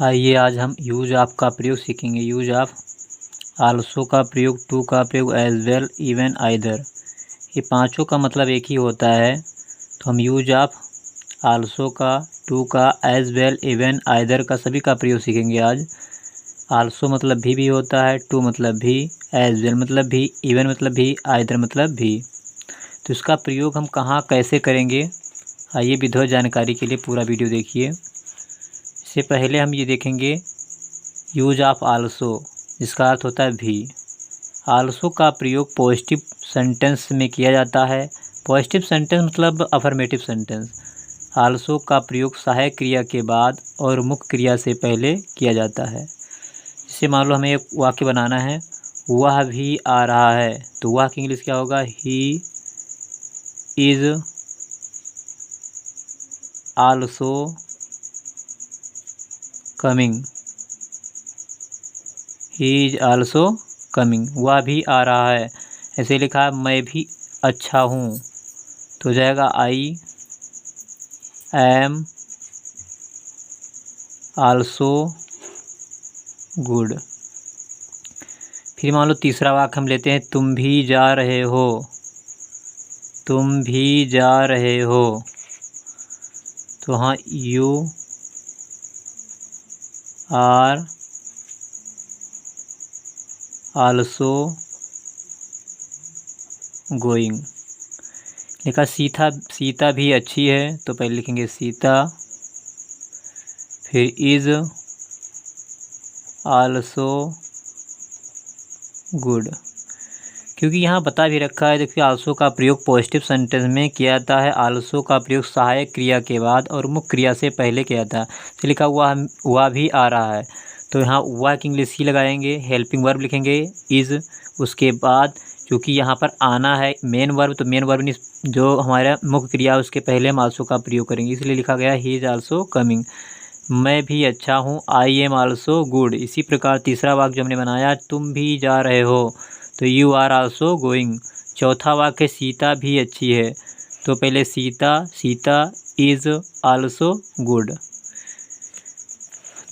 आइए आज हम यूज ऑफ का प्रयोग सीखेंगे। यूज ऑफ आल्सो का प्रयोग, टू का प्रयोग, एज वेल, इवन, आइदर, ये पांचों का मतलब एक ही होता है। तो हम यूज ऑफ आल्सो का, टू का, एज वेल, इवन, आइदर का सभी का प्रयोग सीखेंगे आज। आल्सो मतलब भी होता है, टू मतलब भी, एज वेल मतलब भी, इवन मतलब भी, आइदर मतलब भी। तो इसका प्रयोग हम कहाँ कैसे करेंगे, आइए विधिवत जानकारी के लिए पूरा वीडियो देखिए। इससे पहले हम ये देखेंगे यूज ऑफ आल्सो, जिसका अर्थ होता है भी। आल्सो का प्रयोग पॉजिटिव सेंटेंस में किया जाता है। पॉजिटिव सेंटेंस मतलब अफर्मेटिव सेंटेंस। आल्सो का प्रयोग सहायक क्रिया के बाद और मुख्य क्रिया से पहले किया जाता है। जैसे मान लो हमें एक वाक्य बनाना है, वह भी आ रहा है, तो वह की इंग्लिश क्या होगा, he is also coming. He is also coming, वह भी आ रहा है। ऐसे लिखा है मैं भी अच्छा हूँ, तो हो जाएगा आई एम आल्सो गुड। फिर मान लो तीसरा वाक्य हम लेते हैं, तुम भी जा रहे हो, तुम भी जा रहे हो, तो हाँ यू आर आल्सो गोइंग। लिखा सीता भी अच्छी है, तो पहले लिखेंगे सीता, फिर इज आल्सो गुड। क्योंकि यहाँ बता भी रखा है, देखिए आल्सो का प्रयोग पॉजिटिव सेंटेंस में किया जाता है। आल्सो का प्रयोग सहायक क्रिया के बाद और मुख्य क्रिया से पहले किया जाता है। तो लिखा वह भी आ रहा है, तो यहाँ वह की इंग्लिश ही लगाएंगे, हेल्पिंग वर्ब लिखेंगे इज़, उसके बाद क्योंकि यहाँ पर आना है मेन वर्ब, तो मेन वर्ब जो हमारा मुख्य क्रिया उसके पहले हम आल्सो का प्रयोग करेंगे, इसलिए लिखा गया ही इज़ आल्सो कमिंग। मैं भी अच्छा हूँ, आई एम आल्सो गुड। इसी प्रकार तीसरा वाक्य जो हमने बनाया, तुम भी जा रहे हो, तो यू आर आल्सो गोइंग। चौथा वाक्य, सीता भी अच्छी है, तो पहले सीता इज़ आल्सो गुड।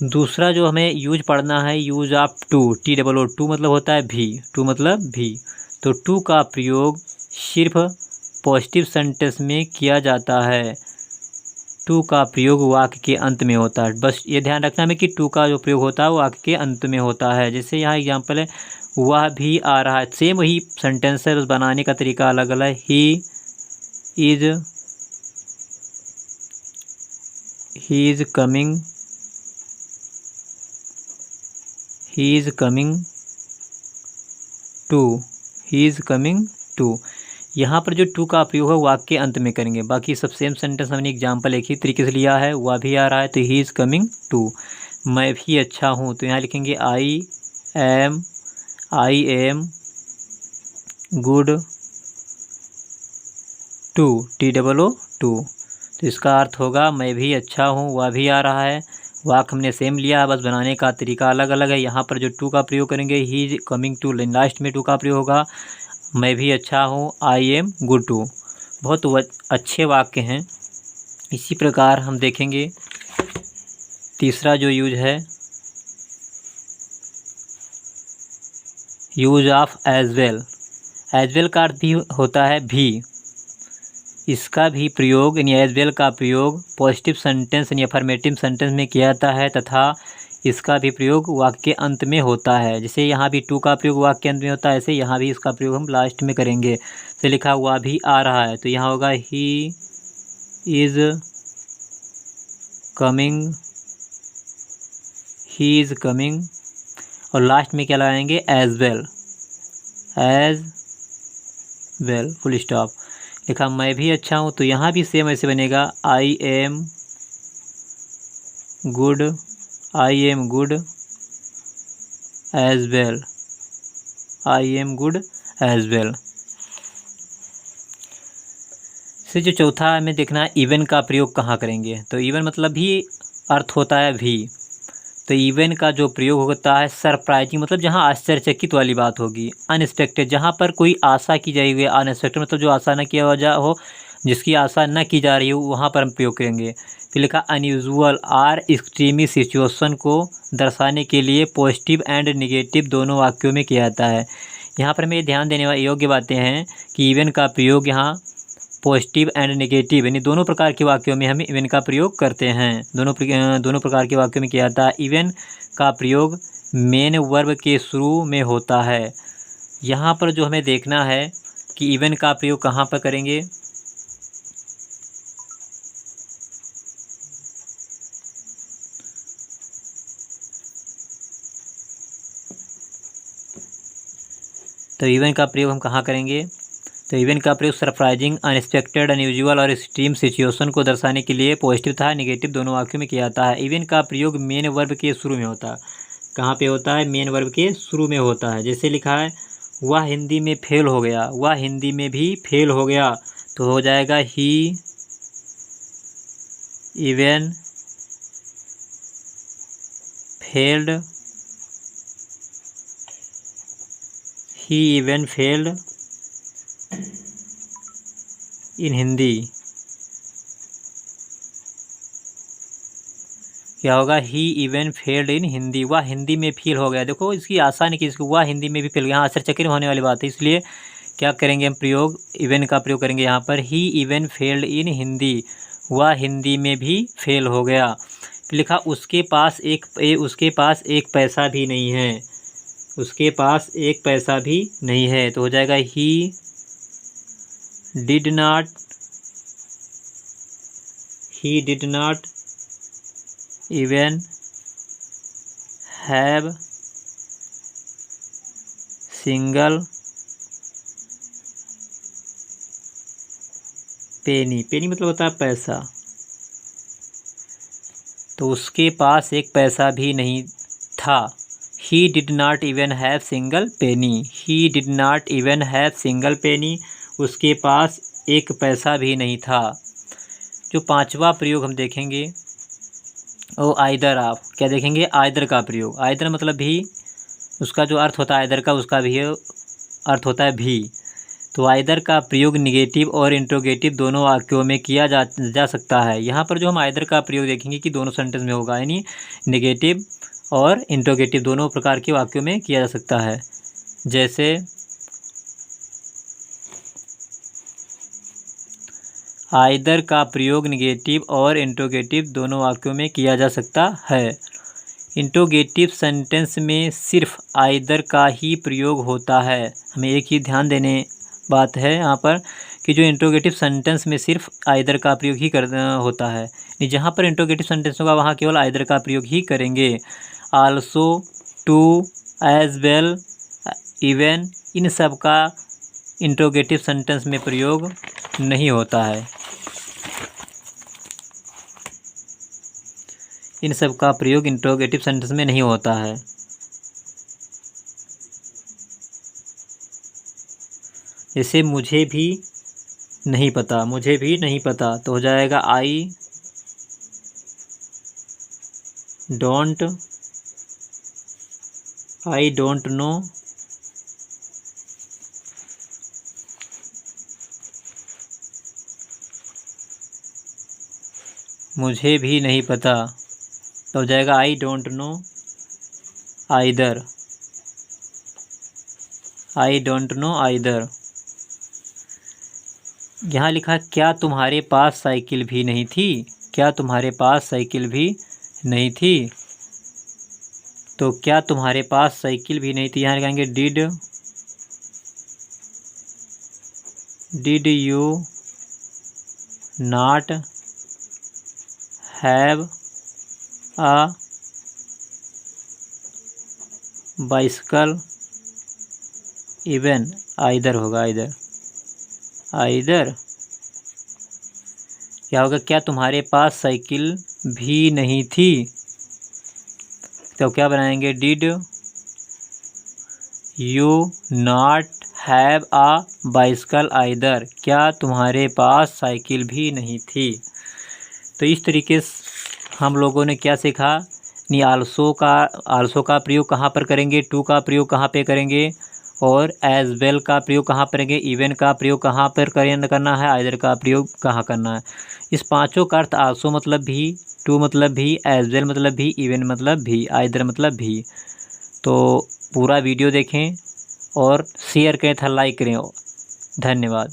दूसरा जो हमें यूज पढ़ना है, use of too, TOO, too मतलब होता है भी, टू मतलब भी। तो टू का प्रयोग सिर्फ पॉजिटिव सेंटेंस में किया जाता है। टू का प्रयोग वाक्य के अंत में होता है। बस ये ध्यान रखना है कि टू का जो प्रयोग होता है वो वाक्य के अंत में होता है। जैसे यहाँ एग्जांपल है, वह भी आ रहा है, सेम वही सेंटेंस है, बस बनाने का तरीका अलग अलग है। He is coming, he is coming too. यहाँ पर जो टू का प्रयोग है वाक्य के अंत में करेंगे। बाकी सब सेम सेंटेंस हमने एग्जांपल एक ही तरीके से लिया है। वह भी आ रहा है, तो ही इज़ कमिंग टू। मैं भी अच्छा हूँ, तो यहाँ लिखेंगे I am good too, TOO too. तो इसका अर्थ होगा मैं भी अच्छा हूँ, वह भी आ रहा है। वाक्य हमने सेम लिया है, बस बनाने का तरीका अलग अलग है। यहाँ पर जो टू का प्रयोग करेंगे, he is coming too, last में टू का प्रयोग होगा। मैं भी अच्छा हूँ, आई एम गुड टू। बहुत अच्छे वाक्य हैं। इसी प्रकार हम देखेंगे तीसरा जो यूज है, use of as well. As well का अर्थ भी होता है भी। इसका भी प्रयोग यानी एज वेल का प्रयोग पॉजिटिव सेंटेंस यानी अफर्मेटिव सेंटेंस में किया जाता है, तथा इसका भी प्रयोग वाक्य के अंत में होता है। जैसे यहाँ भी टू का प्रयोग वाक्य के अंत में होता है, ऐसे यहाँ भी इसका प्रयोग हम लास्ट में करेंगे। तो लिखा हुआ भी आ रहा है, तो यहाँ होगा ही इज़ कमिंग, और लास्ट में क्या लगाएंगे, एज वेल, फुल स्टॉप। लिखा मैं भी अच्छा हूँ, तो यहाँ भी सेम ऐसे बनेगा, I am good as well. से जो चौथा हमें देखना है, इवन का प्रयोग कहाँ करेंगे। तो इवन मतलब भी अर्थ होता है भी। तो इवन का जो प्रयोग होता है सरप्राइजिंग, मतलब जहाँ आश्चर्यचकित वाली बात होगी। अनएक्सपेक्टेड, जहाँ पर कोई आशा की जाई हुई, अनएक्सपेक्टेड मतलब जो आशा न किया जा हो, जिसकी आशा न की जा रही हो वहाँ पर हम प्रयोग करेंगे। फिर लिखा अनयूजुअल आर एक्सट्रीमी सिचुएशन को दर्शाने के लिए पॉजिटिव एंड निगेटिव दोनों वाक्यों में किया जाता है। यहाँ पर हमें ध्यान देने योग्य बातें हैं कि इवन का प्रयोग यहाँ पॉजिटिव एंड नेगेटिव यानी दोनों प्रकार के वाक्यों में हम इवन का प्रयोग करते हैं। दोनों प्रकार के वाक्यों में किया जाता है। इवन का प्रयोग मेन वर्ब के शुरू में होता है। यहाँ पर जो हमें देखना है कि इवन का प्रयोग कहाँ पर करेंगे। तो इवन का प्रयोग हम कहाँ करेंगे। तो इवन का प्रयोग सरप्राइजिंग, अनएक्सपेक्टेड, अनयूजुअल और एक्सट्रीम सिचुएशन को दर्शाने के लिए पॉजिटिव तथा नेगेटिव दोनों वाक्यों में किया जाता है। इवन का प्रयोग मेन वर्ब के शुरू में होता है। कहाँ पे होता है। मेन वर्ब के शुरू में होता है। जैसे लिखा है वह हिंदी में फेल हो गया, वह हिंदी में भी फेल हो गया, तो हो जाएगा he even failed, he even failed in Hindi. क्या होगा। He even failed in Hindi, वह हिंदी में फेल हो गया। देखो इसकी आसानी की, इसको वह हिंदी में भी फेल, यहाँ आश्चर्यचकित होने वाली बात है। इसलिए क्या करेंगे हम प्रयोग, इवन का प्रयोग करेंगे यहाँ पर। ही इवन फेल्ड इन हिंदी, वह हिंदी में भी फेल हो गया। फिर लिखा उसके पास एक पैसा भी नहीं है, उसके पास एक पैसा भी नहीं है, तो हो जाएगा he did not even have single penny. Penny मतलब होता है पैसा। तो उसके पास एक पैसा भी नहीं था। ही did not even have single Penney, he did not even have single पेनी, उसके पास एक पैसा भी नहीं था। जो पांचवा प्रयोग हम देखेंगे वो आइदर ऑफ। क्या देखेंगे। आइदर का प्रयोग। आइदर मतलब भी, उसका जो अर्थ होता है आइदर का, उसका भी अर्थ होता है भी। तो आइदर का प्रयोग निगेटिव और इंट्रोगेटिव दोनों वाक्यों में किया जा सकता है। यहाँ पर जो हम आइदर का प्रयोग देखेंगे कि दोनों सेंटेंस में होगा, यानी निगेटिव और इंट्रोगेटिव दोनों प्रकार के वाक्यों में किया जा सकता है। जैसे आइदर का प्रयोग निगेटिव और इंट्रोगेटिव दोनों वाक्यों में किया जा सकता है। इंट्रोगेटिव सेंटेंस में सिर्फ आइदर का ही प्रयोग होता है। हमें एक ही ध्यान देने बात है यहाँ पर कि जो इंट्रोगेटिव सेंटेंस में सिर्फ आइदर का प्रयोग ही होता है। जहाँ पर इंट्रोगेटिव सेंटेंस होगा वहाँ केवल आइदर का प्रयोग ही करेंगे। Also, too, as well, even, इन सब का इंट्रोगेटिव सेंटेंस में प्रयोग नहीं होता है। इन सब का प्रयोग इंट्रोगेटिव सेंटेंस में नहीं होता है। जैसे मुझे भी नहीं पता, मुझे भी नहीं पता, तो हो जाएगा आई डोंट नो, मुझे भी नहीं पता, तो हो जाएगा I don't know either, I don't know either. यहाँ लिखा क्या तुम्हारे पास साइकिल भी नहीं थी, क्या तुम्हारे पास साइकिल भी नहीं थी, तो क्या तुम्हारे पास साइकिल भी नहीं थी। यहाँ लिखेंगे did you not have a bicycle even, either होगा, आइदर क्या होगा। क्या तुम्हारे पास साइकिल भी नहीं थी, तो क्या बनाएंगे did you not have a bicycle either, क्या तुम्हारे पास साइकिल भी नहीं थी। तो इस तरीके से हम लोगों ने क्या सीखा, नहीं आल्सो का प्रयोग कहाँ पर करेंगे, टू का प्रयोग कहाँ पे करेंगे, और एज वेल का प्रयोग कहाँ पर करेंगे, इवन का प्रयोग कहाँ पर करना है, आइदर का प्रयोग कहाँ करना है। इस पांचों का अर्थ आल्सो मतलब भी, टू मतलब भी, एज वेल मतलब भी, इवन मतलब भी, आइदर मतलब भी। तो पूरा वीडियो देखें और शेयर करें तथा लाइक करें। धन्यवाद।